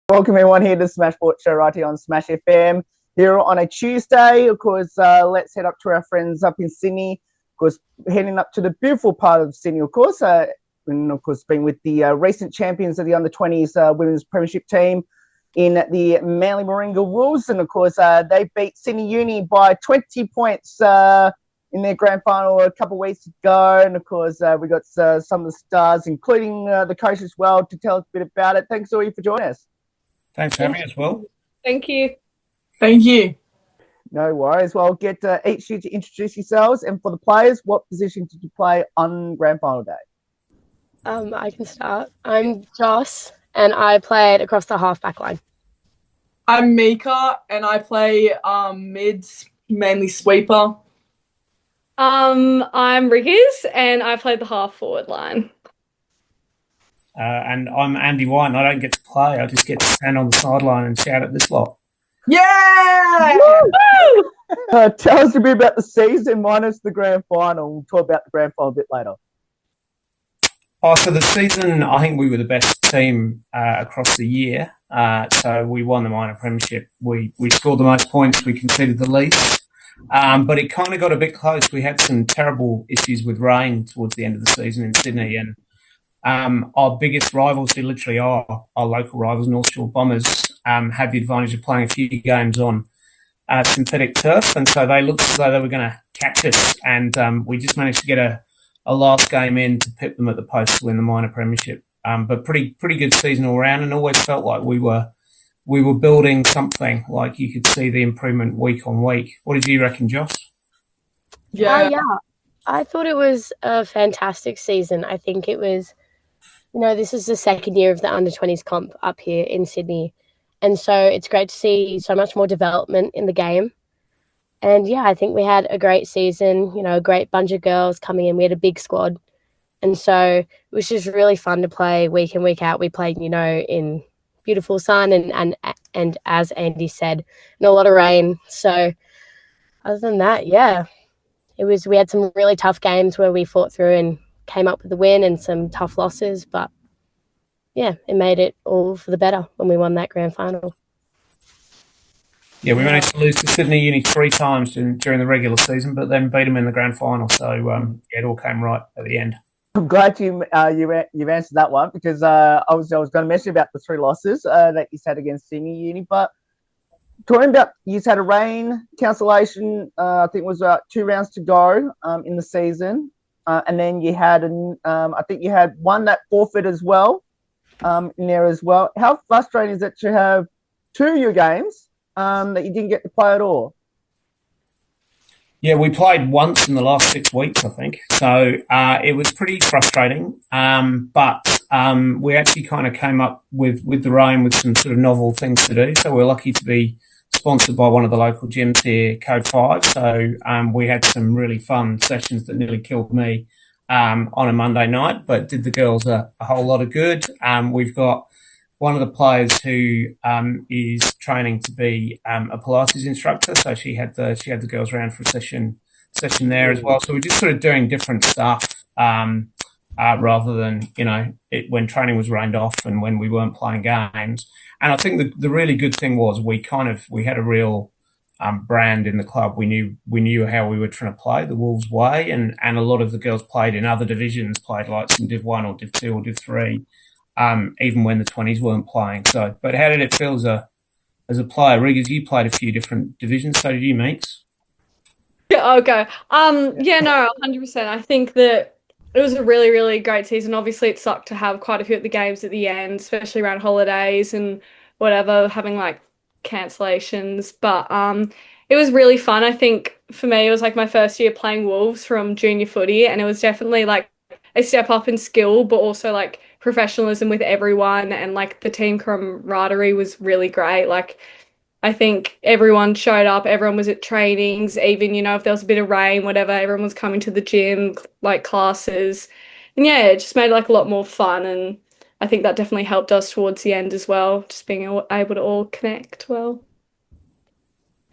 Welcome everyone here to the Smash Sports Show right here on Smash FM. Here on a Tuesday, of course, let's head up to our friends up in Sydney. Of course, heading up to the beautiful part of Sydney, of course, and of course, being with the recent champions of the under-20s women's premiership team in the Manly Warringah Wolves. And of course, they beat Sydney Uni by 20 points in their grand final a couple of weeks ago. And of course, we got some of the stars, including the coach as well, to tell us a bit about it. Thanks all you for joining us. Thanks for having us, Will. Thank you. Thank you. No worries. Well, I'll get each of you to introduce yourselves. And for the players, what position did you play on grand final day? I can start. I'm Joss, and I played across the half-back line. I'm Mika, and I play mids, mainly sweeper. I'm Riggers, and I played the half-forward line. And I'm Andy White, and I don't get to play. I just get to stand on the sideline and shout at this lot. Yeah! Tell us a bit about the season minus the grand final. We'll talk about the grand final a bit later. Oh, so the season, I think we were the best team across the year. So we won the minor premiership. We scored the most points. We conceded the least. But it kind of got a bit close. We had some terrible issues with rain towards the end of the season in Sydney, and our biggest rivals, who literally are our local rivals, North Shore Bombers, had the advantage of playing a few games on synthetic turf, and so they looked as though they were going to catch us, and we just managed to get a last game in to pip them at the post to win the minor premiership. But pretty good season all round, and always felt like we were building something. Like you could see the improvement week on week. What did you reckon, Josh? Yeah, I thought it was a fantastic season. I think it was. This is the second year of the under-20s comp up here in Sydney. And so it's great to see so much more development in the game. And, I think we had a great season, a great bunch of girls coming in. We had a big squad. And so it was just really fun to play week in, week out. We played, in beautiful sun and as Andy said, in a lot of rain. So other than that, we had some really tough games where we fought through and came up with the win and some tough losses, but it made it all for the better when we won that grand final. Yeah, we managed to lose to Sydney Uni 3 times during the regular season, but then beat them in the grand final. So it all came right at the end. I'm glad you've answered that one, because I was going to mention about the 3 losses that you had against Sydney Uni, but talking about, you had a rain cancellation. I think it was 2 rounds to go in the season. And then you had, I think you had one that forfeit as well in there as well. How frustrating is it to have 2 of your games that you didn't get to play at all? Yeah, we played once in the last 6 weeks, I think. So it was pretty frustrating. But we actually kind of came up with the rain with some sort of novel things to do. So we're lucky to be sponsored by one of the local gyms here, Code 5. So we had some really fun sessions that nearly killed me on a Monday night, but did the girls a whole lot of good. We've got one of the players who is training to be a Pilates instructor, so she had the girls around for a session there as well. So we're just sort of doing different stuff rather than when training was rained off and when we weren't playing games. And I think the really good thing was we had a real brand in the club. We knew how we were trying to play the Wolves way, and a lot of the girls played in other divisions, played like some Div 1 or Div 2 or Div 3, even when the 20s weren't playing. So, but how did it feel as a player? Riggers, you played a few different divisions, so did you, Meeks? Yeah, okay. 100%. I think that it was a really, really great season. Obviously, it sucked to have quite a few of the games at the end, especially around holidays and whatever, having like cancellations. But it was really fun. I think for me, it was like my first year playing Wolves from junior footy, and it was definitely like a step up in skill, but also like professionalism with everyone, and like the team camaraderie was really great. Like I think everyone showed up, everyone was at trainings, even, if there was a bit of rain, whatever, everyone was coming to the gym, like classes. And it just made it like a lot more fun. And I think that definitely helped us towards the end as well, just being able to all connect well.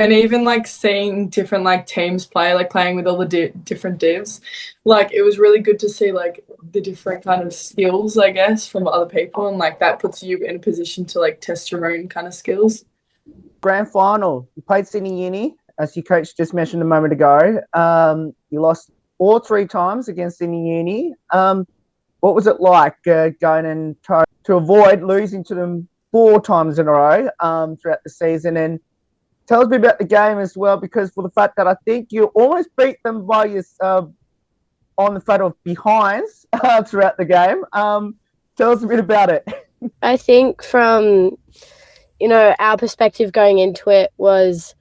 And even like seeing different like teams play, like playing with all the different divs, like it was really good to see like the different kind of skills, I guess, from other people, and like that puts you in a position to like test your own kind of skills. Grand final, you played Sydney Uni, as your coach just mentioned a moment ago. You lost all 3 times against Sydney Uni. What was it like going and trying to avoid losing to them 4 times in a row throughout the season? And tell us a bit about the game as well, because for the fact that I think you almost beat them by your on the fact of behinds throughout the game. Tell us a bit about it. I think from, our perspective going into it was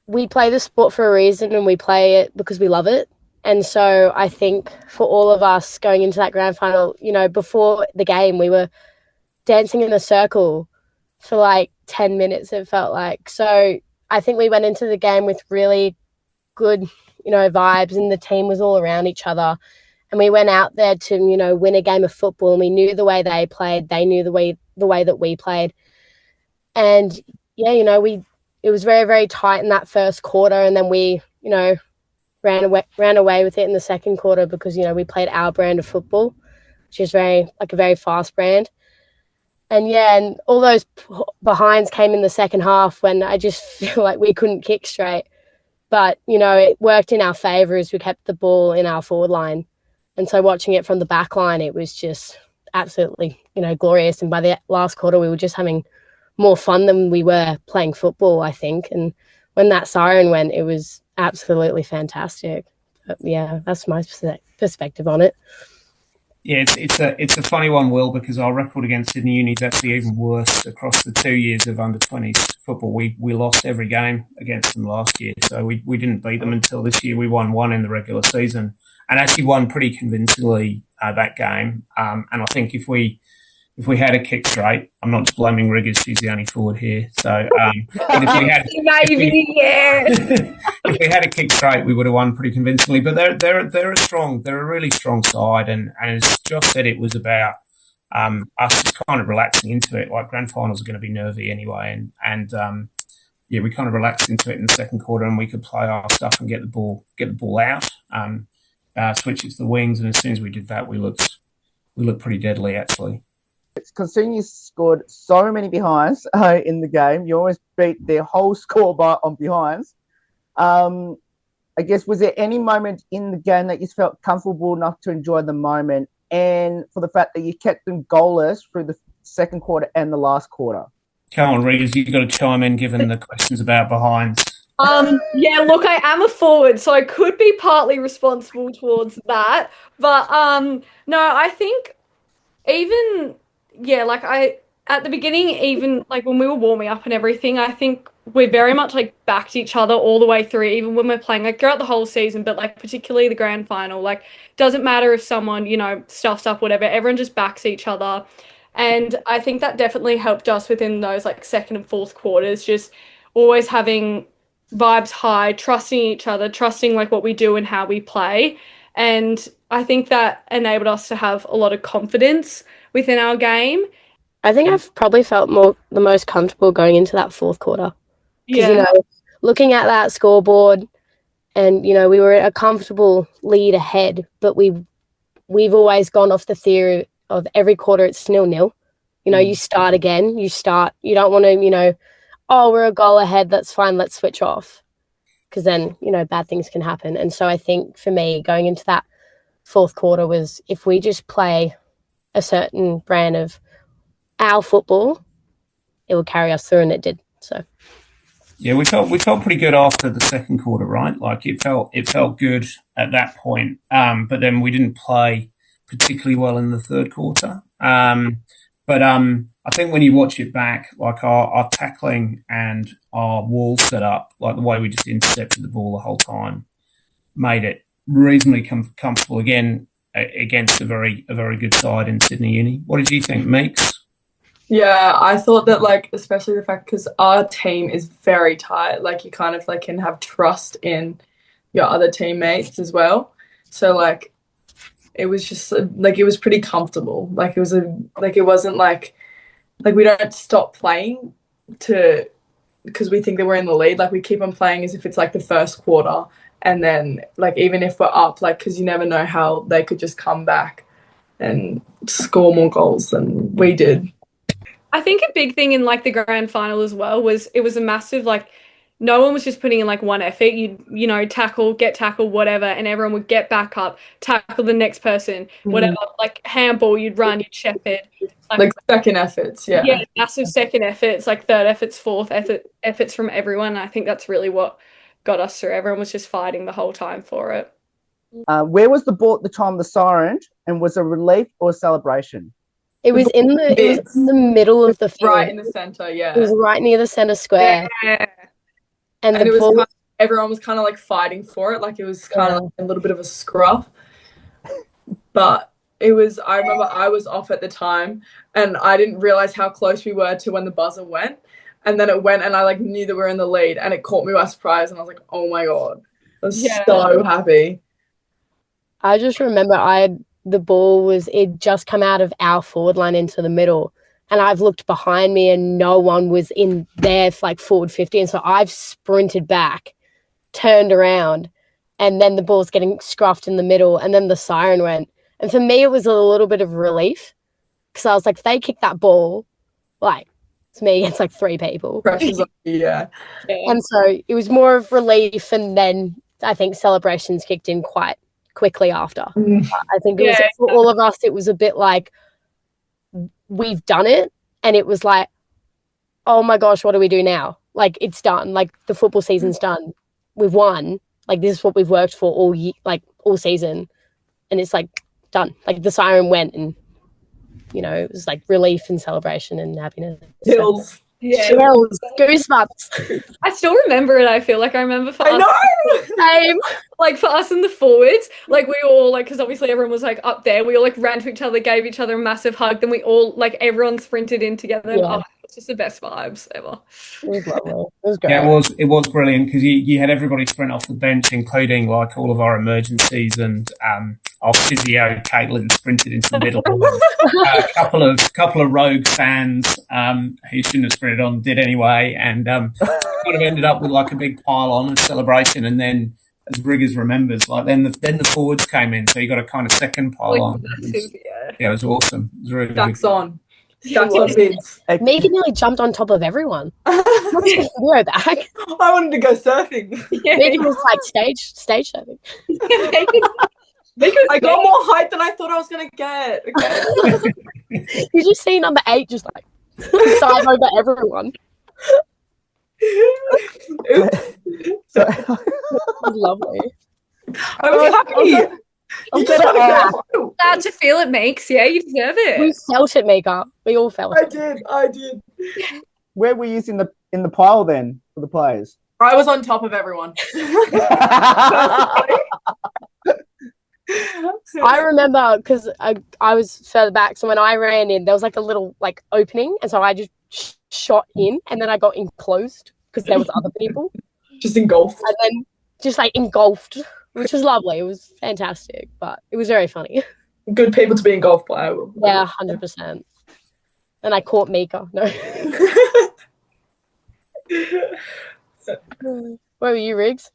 we play the sport for a reason and we play it because we love it. And so I think for all of us going into that grand final, before the game, we were dancing in a circle for like 10 minutes, it felt like. So I think we went into the game with really good, vibes, and the team was all around each other. And we went out there to, win a game of football, and we knew the way they played. They knew the way that we played. And yeah, it was very, very tight in that first quarter. And then we, ran away with it in the second quarter because, we played our brand of football, which is a very fast brand. And yeah, and all those behinds came in the second half when I just feel like we couldn't kick straight. But, it worked in our favour as we kept the ball in our forward line. And so watching it from the back line, it was just absolutely, glorious. And by the last quarter, we were just having more fun than we were playing football, I think. And when that siren went, it was absolutely fantastic. But yeah, that's my perspective on it. Yeah, it's a funny one, Will, because our record against Sydney Uni is actually even worse across the 2 years of under-20s football. We lost every game against them last year, so we didn't beat them until this year. We won 1 in the regular season and actually won pretty convincingly that game. And I think if we had a kick straight, I'm not just blaming Riggers, she's the only forward here. So, but if we had a kick straight, we would have won pretty convincingly. But they're a really strong side, and as Josh said, it was about us just kind of relaxing into it. Like grand finals are going to be nervy anyway, and yeah, we kind of relaxed into it in the second quarter, and we could play our stuff and get the ball out, switch it to the wings, and as soon as we did that, we looked pretty deadly actually. Considering you scored so many behinds in the game, you almost beat their whole score on behinds. I guess, was there any moment in the game that you felt comfortable enough to enjoy the moment, and for the fact that you kept them goalless through the second quarter and the last quarter? Come on, Riggers, you've got to chime in given the questions about behinds. Yeah, look, I am a forward, so I could be partly responsible towards that. But no, I think even at the beginning, even like when we were warming up and everything, I think we very much like backed each other all the way through, even when we're playing like throughout the whole season, but like particularly the grand final. Like, doesn't matter if someone, stuffs up, whatever, everyone just backs each other. And I think that definitely helped us within those like second and fourth quarters, just always having vibes high, trusting each other, trusting like what we do and how we play. And I think that enabled us to have a lot of confidence within our game. I think I've probably felt the most comfortable going into that fourth quarter. Yeah. Looking at that scoreboard and, we were at a comfortable lead ahead, but we've always gone off the theory of every quarter it's 0-0. You start again, you don't want to, we're a goal ahead, that's fine, let's switch off. Because then, bad things can happen. And so I think for me, going into that fourth quarter was if we just play a certain brand of our football, it will carry us through, and it did. So yeah, we felt pretty good after the second quarter, right? Like it felt good at that point, but then we didn't play particularly well in the third quarter. But I think when you watch it back, like our tackling and our wall set up, like the way we just intercepted the ball the whole time, made it reasonably comfortable again against a very good side in Sydney Uni. What did you think, Meeks? Yeah, I thought that, like, especially the fact because our team is very tight, like you kind of like can have trust in your other teammates as well. So like it was just like it was pretty comfortable. Like it wasn't like we don't stop playing to because we think that we're in the lead, like we keep on playing as if it's like the first quarter, and then like even if we're up, like because you never know how they could just come back and score more goals than we did. I think a big thing in like the grand final as well was it was a massive like no one was just putting in like one effort. You know, tackle, get tackle, whatever, and everyone would get back up, tackle the next person, whatever. Like handball, you'd run, you'd shepherd. Like second efforts, yeah. Yeah, massive second efforts, like third efforts, fourth efforts from everyone. And I think that's really what got us through. Everyone was just fighting the whole time for it. Where was the ball at the time of the siren, and was it relief or celebration? It was in the middle of the field. Right in the centre, yeah. It was right near the centre square. Yeah. And it was kind of, everyone was kind of like fighting for it, like it was kind of like a little bit of a scruff. But it was, I remember I was off at the time and I didn't realise how close we were to when the buzzer went. And then it went and I like knew that we were in the lead and it caught me by surprise and I was like, oh my God. I was so happy. I just remember the ball it just come out of our forward line into the middle. And I've looked behind me and no one was in there for like forward 50. And so I've sprinted back, turned around, and then the ball's getting scruffed in the middle. And then the siren went. And for me, it was a little bit of relief because I was like, if they kick that ball, like, it's me against like three people. Pressure's on you, yeah. And so it was more of relief. And then I think celebrations kicked in quite quickly after. I think it was for all of us, it was a bit like, we've done it, and it was like, oh my gosh, what do we do now? Like, it's done. Like, the football season's done. We've won. Like, this is what we've worked for all year, like all season, and it's like done. Like, the siren went, and you know, it was like relief and celebration and happiness. Chills. Yeah, chills, goosebumps. I still remember it. I feel like I remember for I know. Same. Like for us in the forwards, like we all like because obviously everyone was like up there. We all like ran to each other, gave each other a massive hug. Then we all like everyone sprinted in together. And, it's just the best vibes ever. It was lovely. It was great. Yeah, it was brilliant because you had everybody sprint off the bench, including like all of our emergencies and our physio. Caitlin sprinted into the middle. A couple of rogue fans who shouldn't have sprinted on did anyway, and kind of ended up with like a big pile on of celebration. And then, as Riggers remembers, like then the forwards came in, so you got a kind of second pile on. It was awesome. It was really Stacks good. on. Stacks on bids. Megan nearly jumped on top of everyone. Video back. I wanted to go surfing. Megan was like stage surfing. I got more height than I thought I was going to get. Okay. You just see number 8 just like dive over everyone. So, lovely. I was happy. Glad to feel it, Meeks. Yeah, you deserve it. We felt it, Mika. We all felt it. I did. where were you in the pile then for the players? I was on top of everyone. I remember because I was further back, so when I ran in, there was like a little like opening, and so I just shot in, and then I got enclosed because there was other people. Just engulfed. And then just like engulfed, which was lovely. It was fantastic, but it was very funny. Good people to be engulfed by. Yeah, 100%. And I caught Mika. No. Where were you, Riggs?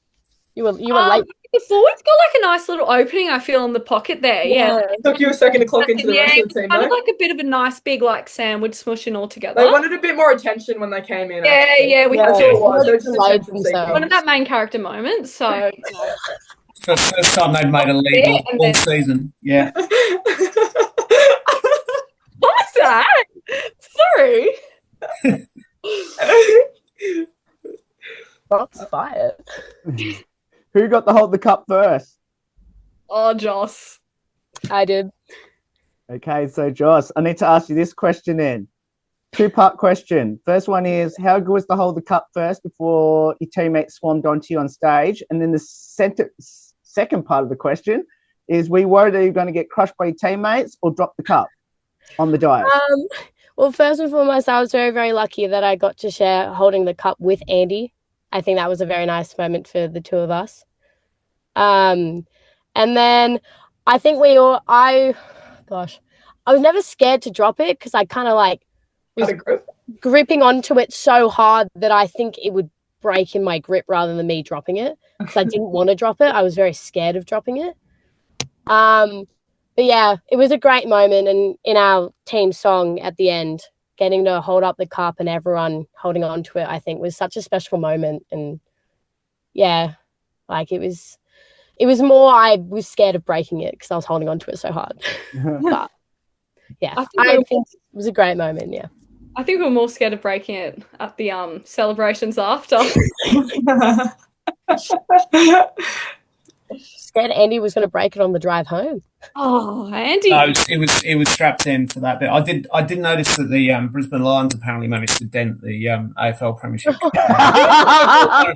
You were late. The forward's got like a nice little opening, I feel, in the pocket there. Yeah. It took you a second to clock into the rest of the team, kind of like a bit of a nice big like sandwich smushing all together. They wanted a bit more attention when they came in. We That's what it was. It was just one of that main character moment. So It's the first time they've made a lead all season. Yeah. What's that? Sorry. Shots fired. Who got to hold the cup first? Oh, Joss. I did. Okay, so Joss, I need to ask you this question then. 2-part question. First one is, how good was to hold the cup first before your teammates swarmed onto you on stage? And then the second part of the question is, were you worried that you were going to get crushed by your teammates or drop the cup on the dive? Well, first and foremost, I was very, very lucky that I got to share holding the cup with Andy. I think that was a very nice moment for the two of us. And then I think I was never scared to drop it because I kind of like was gripping onto it so hard that I think it would break in my grip rather than me dropping it, because I didn't want to drop it. I was very scared of dropping it. But yeah, it was a great moment, and in our team song at the end, getting to hold up the cup and everyone holding on to it, I think was such a special moment. And yeah, like it was more I was scared of breaking it because I was holding on to it so hard. But yeah, I think it was a great moment. Yeah, I think we were more scared of breaking it at the celebrations after. Scared Andy was going to break it on the drive home. Oh, Andy! No, it was strapped in for that bit. I did notice that the Brisbane Lions apparently managed to dent the AFL Premiership. I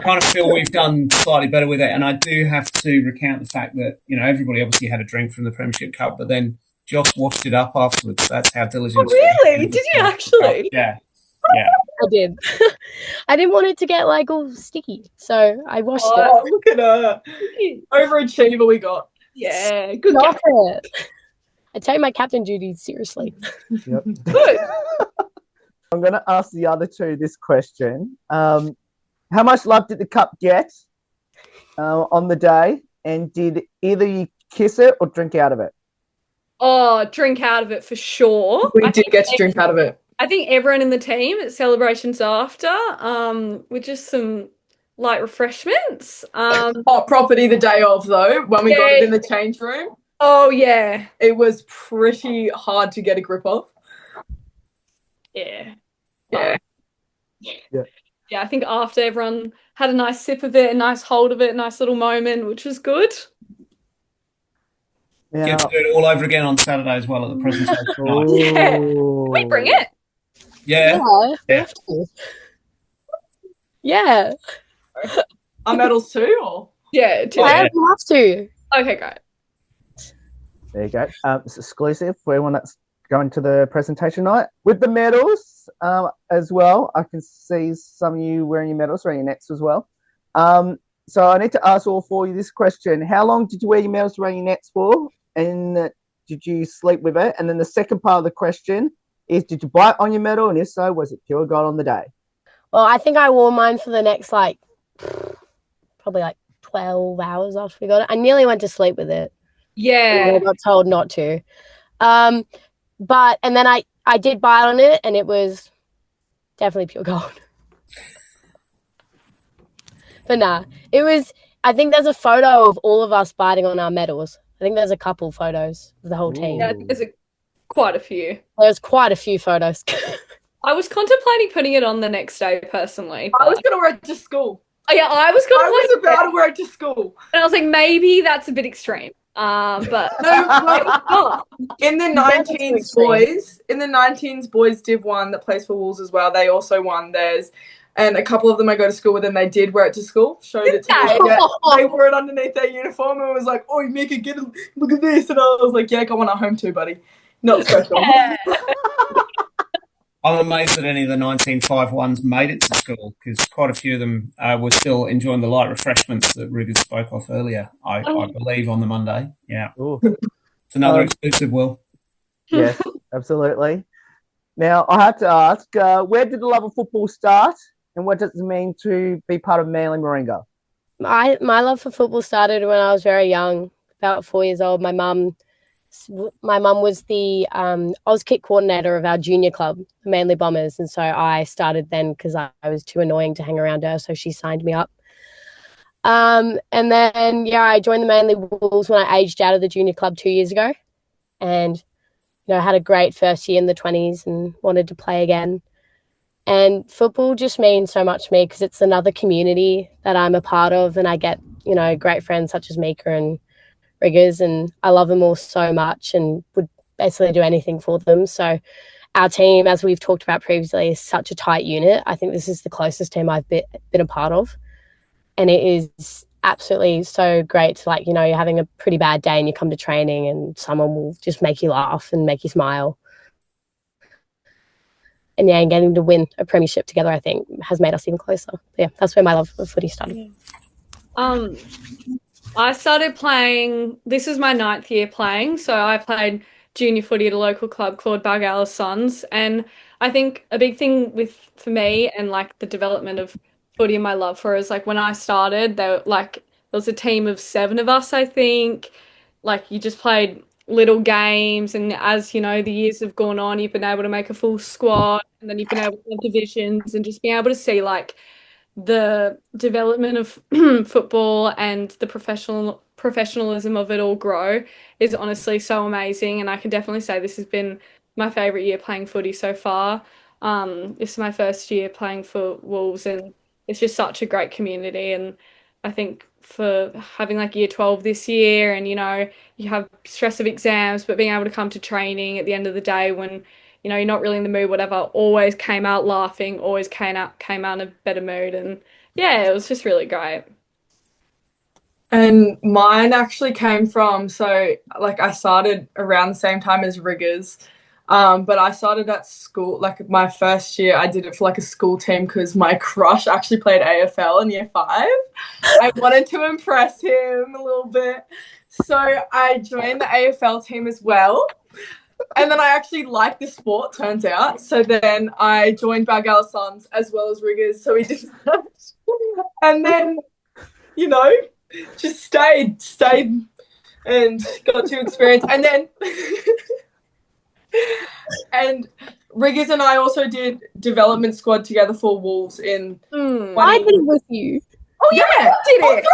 kind of feel we've done slightly better with it, and I do have to recount the fact that everybody obviously had a drink from the Premiership Cup, but then Josh washed it up afterwards. That's how diligent. Oh, really? Did you actually? Yeah. I did. I didn't want it to get like all sticky, so I washed it. Oh, look at her. Overachiever we got. Yeah, good. I take my captain duties seriously. Yep. Good. I'm going to ask the other two this question. How much love did the cup get on the day, and did either you kiss it or drink out of it? Oh, drink out of it for sure. We did get to drink out of it. I think everyone in the team at celebrations after, with just some light refreshments. Hot property the day of, though, when we got it in the change room. Oh, yeah. It was pretty hard to get a grip of. Yeah. Yeah. Yeah, I think after everyone had a nice sip of it, a nice hold of it, a nice little moment, which was good. Now, Get to do it all over again on Saturday as well at the presentation night. Yeah. Can we bring it? Yeah. Yeah. Our medals too, or? Yeah. I would love to. Okay, great. there you go. It's exclusive for everyone that's going to the presentation night. With the medals as well, I can see some of you wearing your medals, wearing your nets as well. So I need to ask all four of you this question. How long did you wear your medals wearing your nets for? And did you sleep with it? And then the second part of the question is, did you bite on your medal? And if so, was it pure gold on the day? Well, I think I wore mine for the next probably 12 hours after we got it. I nearly went to sleep with it. Yeah. I got told not to. And then I did bite on it, and it was definitely pure gold. But nah, it was, I think there's a photo of all of us biting on our medals. I think there's a couple photos of the whole team. Yeah, there's quite a few. There's quite a few photos. I was contemplating putting it on the next day, personally. I was going to wear it to school. Oh, yeah, I was about to wear it to school. And I was like, maybe that's a bit extreme. But no, in the 19s boys Div 1 that plays for Wolves as well, they also won theirs. And a couple of them I go to school with, and they did wear it to school. Showed it to me. Yeah, they wore it underneath their uniform and was like, "Oh, Mika, look at this!" And I was like, "Yeah, got one at home too, buddy. Not special." I'm amazed that any of the 1951s made it to school, because quite a few of them were still enjoying the light refreshments that Ruger spoke of earlier, I believe, on the Monday. Yeah. Ooh. It's another exclusive, Will. Yes, absolutely. Now, I have to ask, where did the love of football start, and what does it mean to be part of Manly Warringah? My love for football started when I was very young, about 4 years old. My mum was the Auskick coordinator of our junior club, the Manly Bombers, and so I started then because I was too annoying to hang around her, so she signed me up. And then, I joined the Manly Wolves when I aged out of the junior club 2 years ago, and had a great first year in the 20s and wanted to play again. And football just means so much to me because it's another community that I'm a part of, and I get, great friends such as Mika and Riggers, and I love them all so much and would basically do anything for them. So our team, as we've talked about previously, is such a tight unit. I think this is the closest team I've been a part of. And it is absolutely so great to, you're having a pretty bad day and you come to training and someone will just make you laugh and make you smile. And and getting to win a premiership together, I think, has made us even closer. Yeah, that's where my love of footy started. I started playing, this is my 9th year playing, so I played junior footy at a local club called Bargalla's Sons. And I think a big thing for me and like the development of footy and my love for it is like when I started, there was a team of 7 of us, I think. Like you just played little games, and as you know, the years have gone on, you've been able to make a full squad, and then you've been able to have divisions, and just being able to see like the development of football and the professionalism of it all grow is honestly so amazing. And I can definitely say this has been my favorite year playing footy so far. This is my first year playing for Wolves, and it's just such a great community. And I think for having like year 12 this year, and you have stress of exams, but being able to come to training at the end of the day when you're not really in the mood, whatever, always came out laughing, always came out in a better mood. And yeah, it was just really great. And mine actually came from, like I started around the same time as Riggers, but I started at school, like my first year I did it for like a school team because my crush actually played AFL in year 5. I wanted to impress him a little bit, so I joined the AFL team as well. And then I actually liked the sport, turns out. So then I joined Bargalla's Sons as well as Riggers. So we did that. And then, just stayed and got to experience. And then, and Riggers and I also did development squad together for Wolves in. I did it with you. Oh, yeah. Did it?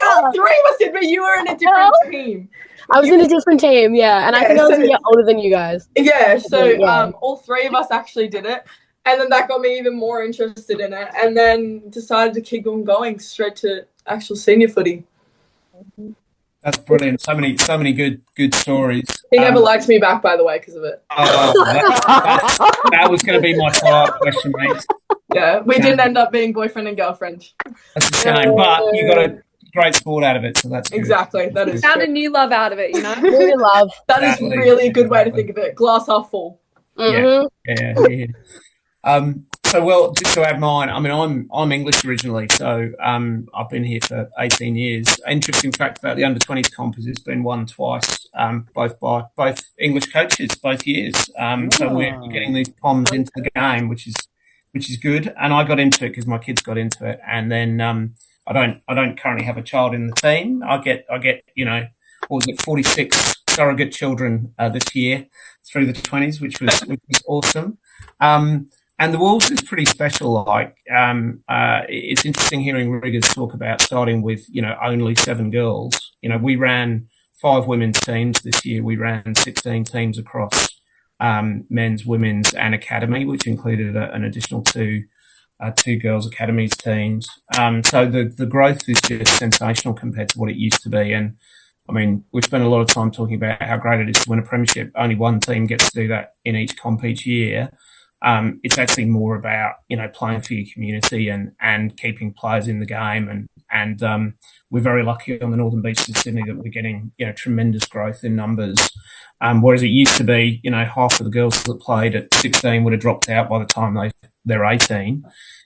All 3 of us did, but you were in a different team. I was in a different team, yeah, and I think I was a year older than you guys. Yeah, so all 3 of us actually did it, and then that got me even more interested in it, and then decided to keep on going straight to actual senior footy. That's brilliant. So many good stories. He never liked me back, by the way, because of it. That was going to be my follow-up question, mate. Yeah, we didn't end up being boyfriend and girlfriend. That's a shame, but you got a great sport out of it, so that's good. Exactly. That is found a new love out of it, New love. That is really a good way to think of it. Glass half full. Yeah. So, well, just to add mine, I mean, I'm English originally, so I've been here for 18 years. Interesting fact about the under-20s comp is it's been won twice, both by both English coaches, both years. So we're getting these poms into the game, which is good. And I got into it because my kids got into it, and then I don't currently have a child in the team. I get 46 surrogate children this year through the 20s, which was awesome. And the Wolves is pretty special. Like, it's interesting hearing Riggers talk about starting with, only 7 girls. We ran 5 women's teams this year. We ran 16 teams across men's, women's, and academy, which included an additional 2 girls' academies teams. So the growth is just sensational compared to what it used to be. And I mean, we've spent a lot of time talking about how great it is to win a premiership. Only one team gets to do that in each comp each year. It's actually more about, playing for your community and keeping players in the game. And we're very lucky on the Northern Beaches of Sydney that we're getting, tremendous growth in numbers. Whereas it used to be, half of the girls that played at 16 would have dropped out by the time they're 18.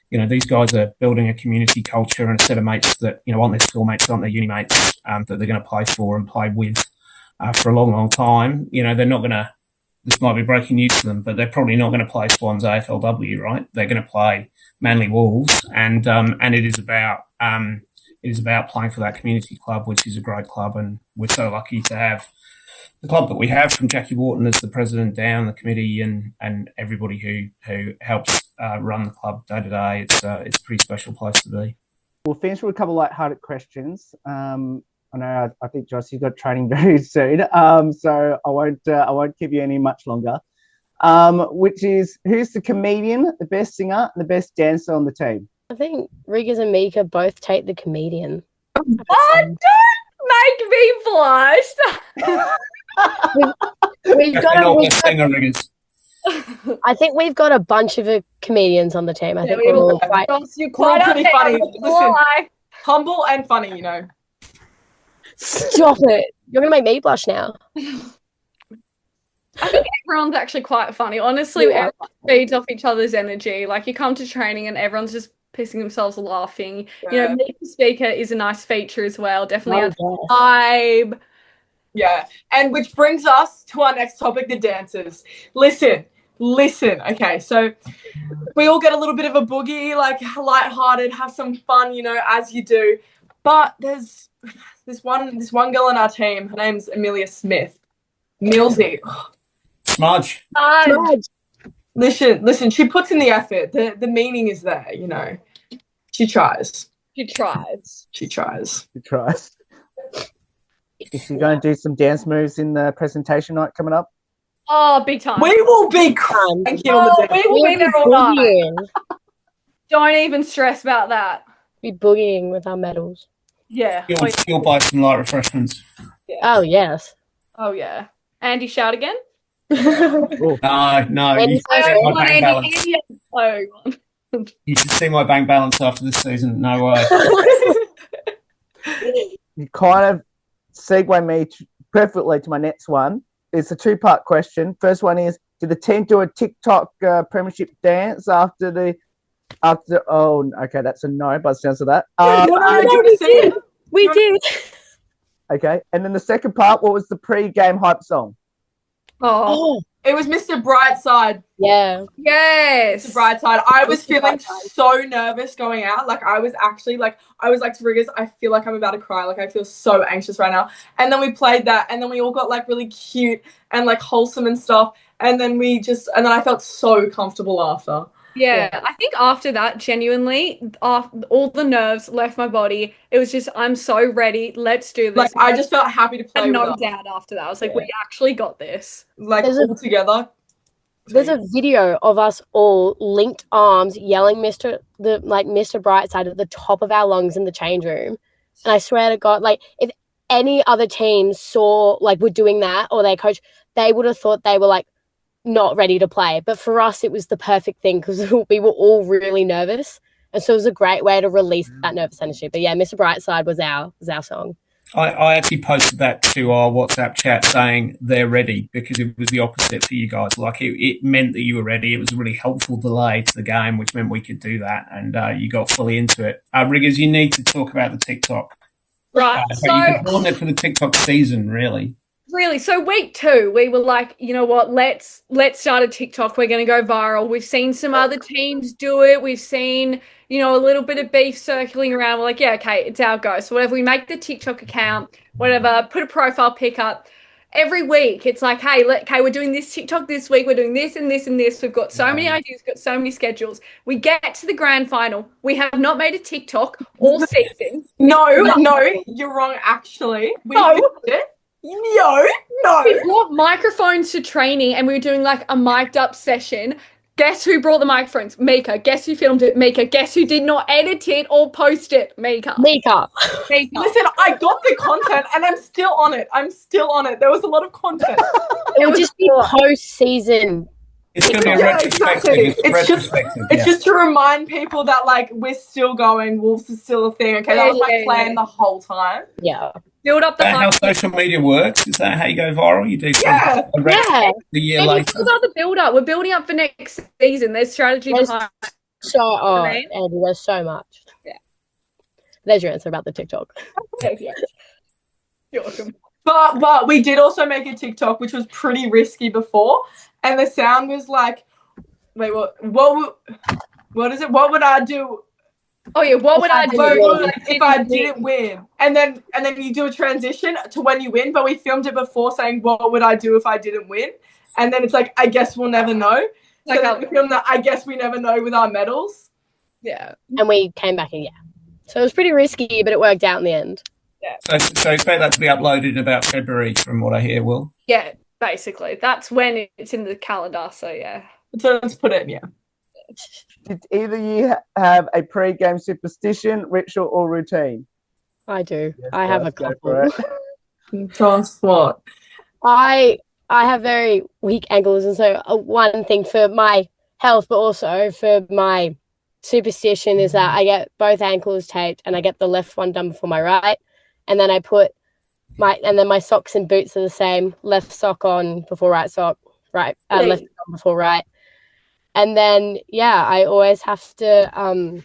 These guys are building a community culture and a set of mates that, aren't their schoolmates, aren't their uni mates, that they're going to play for and play with for a long, long time. They're not going to, this might be breaking news to them, but they're probably not going to play Swans AFLW, right? They're going to play Manly Wolves, and it is about playing for that community club, which is a great club, and we're so lucky to have the club that we have, from Jackie Wharton as the president down, the committee, and everybody who helps run the club day to day. It's a pretty special place to be. We'll finish with a couple of light-hearted questions. I know I think Josh, you've got training very soon, so I won't keep you any much longer. Which is, who's the comedian, the best singer, and the best dancer on the team? I think Riggers and Mika both take the comedian. Oh, don't make me blush. We've got singer, Riggers. I think we've got a bunch of comedians on the team. I think we're all quite. You're quite pretty funny. Listen, humble and funny, Stop it! You're gonna make me blush now. I think everyone's actually quite funny. Honestly, everyone feeds off each other's energy. Like, you come to training and everyone's just pissing themselves laughing. Yeah. Mika Speaker is a nice feature as well. Definitely a vibe. Yeah. And which brings us to our next topic, the dances. Listen. Okay, so we all get a little bit of a boogie, like lighthearted, have some fun, you know, as you do. But there's this one girl on our team. Her name's Amelia Smith. Millsy. Smudge. Listen. She puts in the effort. The meaning is there, you know. She tries. She tries. Is she going to do some dance moves in the presentation night coming up? Oh, big time. We will be cranking on the day. We will be there all night. Don't even stress about that. Be boogieing with our medals. Yeah. You'll buy some light refreshments. Yeah. Oh, yes. Oh, yeah. Andy, shout again? No. Andy, You should see my bank balance after this season. No way. You kind of segue me perfectly to my next one. It's a two-part question. First one is, did the team do a TikTok Premiership dance after oh, okay, that's a no by the sounds of that. We did. Okay, and then the second part, what was the pre-game hype song? Oh, it was Mr. Brightside. Yeah. Yes. Mr. Brightside. I was feeling so nervous going out. Like, I was like to Riggers, I feel like I'm about to cry. Like, I feel so anxious right now. And then we played that, and then we all got, like, really cute and, like, wholesome and stuff. And then I felt so comfortable after. Yeah, I think after that, genuinely, all the nerves left my body. It was just, I'm so ready. Let's do this. Like, I just felt happy to play with no doubt after that. I was like, we actually got this. Like, all together. There's a video of us all linked arms yelling Mr. Brightside at the top of our lungs in the change room. And I swear to God, like, if any other team were doing that, or their coach, they would have thought they were, like, not ready to play. But for us, it was the perfect thing because we were all really nervous. And so it was a great way to release that nervous energy. But yeah, Mr. Brightside was our song. I actually posted that to our WhatsApp chat saying they're ready, because it was the opposite for you guys. Like, it meant that you were ready. It was a really helpful delay to the game, which meant we could do that, and you got fully into it. Riggers, you need to talk about the TikTok. Right. So you can call it for the TikTok season, really. Really, so week 2, we were like, you know what, let's start a TikTok. We're going to go viral. We've seen some other teams do it. We've seen, you know, a little bit of beef circling around. We're like, yeah, okay, it's our go. So whatever, we make the TikTok account, whatever, put a profile pic up. Every week, it's like, hey, we're doing this TikTok this week. We're doing this and this and this. We've got so many ideas, got so many schedules. We get to the grand final. We have not made a TikTok all season. No, you're wrong, actually. We did it. No. We brought microphones to training, and we were doing like a mic'd up session. Guess who brought the microphones? Mika. Guess who filmed it? Mika. Guess who did not edit it or post it? Mika. Listen, I got the content, and I'm still on it. There was a lot of content. It would just be post-season. It's going to be a retrospective. Exactly. It's just to remind people that, like, we're still going. Wolves is still a thing. Okay, that was my plan the whole time. Yeah. Build up the hype. How social media works? Is that how you go viral? You do the year later. It's about the build up. We're building up for next season. There's strategy behind. Andy, there's so much. Yeah. There's your answer about the TikTok. Yeah. You're welcome. But we did also make a TikTok, which was pretty risky before, and the sound was like, wait, what is it? What would I do? Oh yeah, what would I do if I didn't win? And then you do a transition to when you win, but we filmed it before saying, what would I do if I didn't win? And then it's like, I guess we'll never know. Like, so we filmed that, I guess we never know, with our medals. Yeah. And we came back and so it was pretty risky, but it worked out in the end. Yeah. So expect that to be uploaded in about February, from what I hear, Will. Yeah, basically. That's when it's in the calendar, so yeah. So let's put it in, Did either of you have a pre-game superstition, ritual, or routine? I do. Yes, I have a couple. Just what? I have very weak ankles, and so one thing for my health, but also for my superstition, is that I get both ankles taped, and I get the left one done before my right, and then I put my socks and boots are the same. Left sock on before right sock, left on before right. And then, I always have to,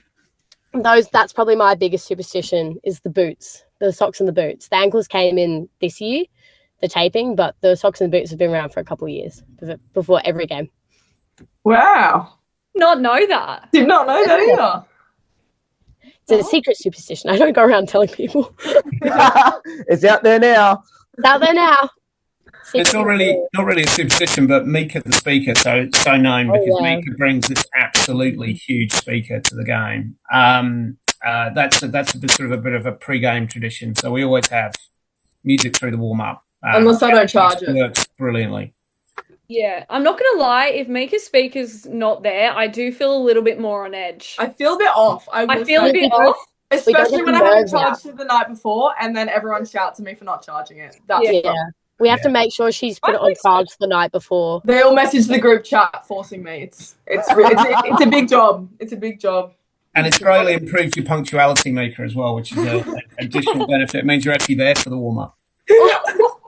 that's probably my biggest superstition, is the boots, the socks and the boots. The ankles came in this year. the taping, but the socks and boots have been around for a couple of years before every game. Wow. Not know that. Did not know that either. It's a secret superstition. I don't go around telling people. It's out there now. It's out there now. It's not really a superstition, but Mika the speaker, so known because Mika brings this absolutely huge speaker to the game. That's a sort of a bit of a pre-game tradition. So we always have music through the warm-up. Unless I don't charge it. Works brilliantly. Yeah, I'm not going to lie. If Mika's speaker's not there, I do feel a little bit more on edge. I feel a bit off. I feel a bit off. Especially when I haven't charged it the night before and then everyone shouts at me for not charging it. We have to make sure she's put it on charge the night before. They all message the group chat forcing me. It's a big job. It's a big job. And it's greatly improved your punctuality, Mika, as well, which is an additional benefit. It means you're actually there for the warm-up.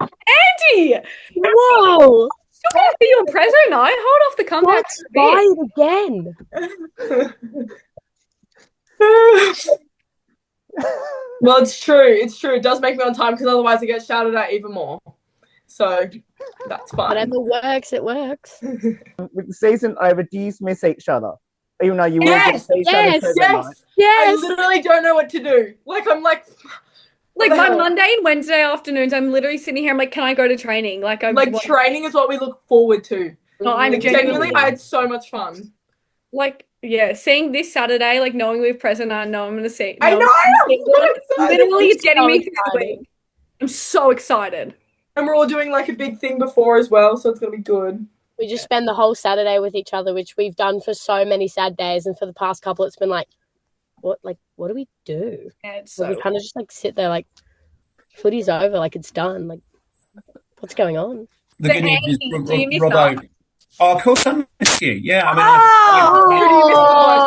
Andy! Whoa! Still going to be on Prezzo night? Hold off the comeback. Try it again. Well, it's true. It's true. It does make me on time because otherwise I get shouted at even more. So that's fine. Whatever works, it works. With the season over, do you miss each other? Even though you will get to see each other I literally don't know what to do. I'm like my Monday and Wednesday afternoons, I'm literally sitting here. I'm like, can I go to training? Training is what we look forward to. No, I'm genuinely, I had so much fun. Seeing this Saturday, knowing we're present, I know I'm going to see. I know. Literally, it's getting me through the week. I'm so excited. And we're all doing a big thing before as well, so it's going to be good. We just spend the whole Saturday with each other, which we've done for so many sad days. And for the past couple, it's been what do we do? Yeah, we kind of just sit there footy's over, it's done. What's going on? The good news is, Robbo. Oh, of course I miss you. Yeah,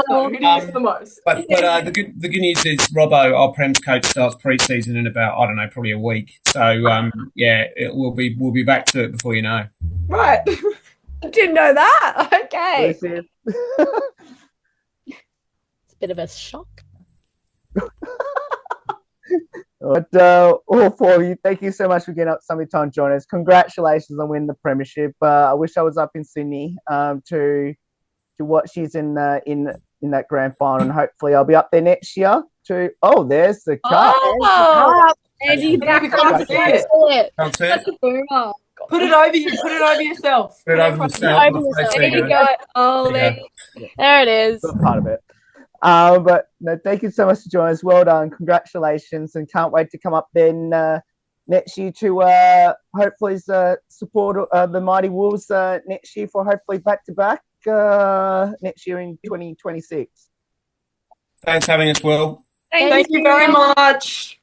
who do you miss the most? But the good news is, Robbo, our Prem's coach, starts pre-season in about probably a week. So we'll be back to it before you know. Right. Didn't know that. Okay. It's a bit of a shock. But all four of you, thank you so much for getting up some time to join us. Congratulations on winning the Premiership. I wish I was up in Sydney to watch you in that grand final, and hopefully I'll be up there next year too. Oh, there's the cup. Andy, can't see it. Can't see it. Put it over you. Put it over yourself. Put it over yourself. There you go. Oh, there it is. That's part of it. But no, thank you so much for joining us. Well done. Congratulations, and can't wait to come up then next year to hopefully support the Mighty Wolves next year for hopefully back-to-back next year in 2026. Thanks for having us, Will. Thank you very much.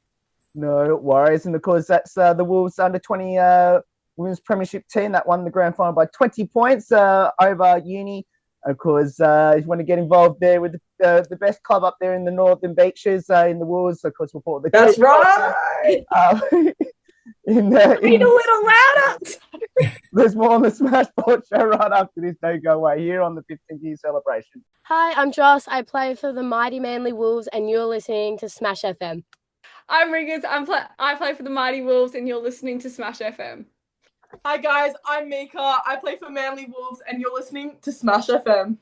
No worries. And of course, that's the Wolves under 20 Women's Premiership team that won the grand final by 20 points over Uni. Of course, if you want to get involved there with the best club up there in the Northern Beaches in the Wolves, of course, we'll put the That's right. Read a little louder. There's more on the Smash Sports Show right after this. Don't go away here on the 15th year celebration. Hi, I'm Joss. I play for the Mighty Manly Wolves, and you're listening to Smash FM. I'm Riggers. I play for the Mighty Wolves, and you're listening to Smash FM. Hi guys, I'm Mika. I play for Manly Wolves, and you're listening to Smash FM.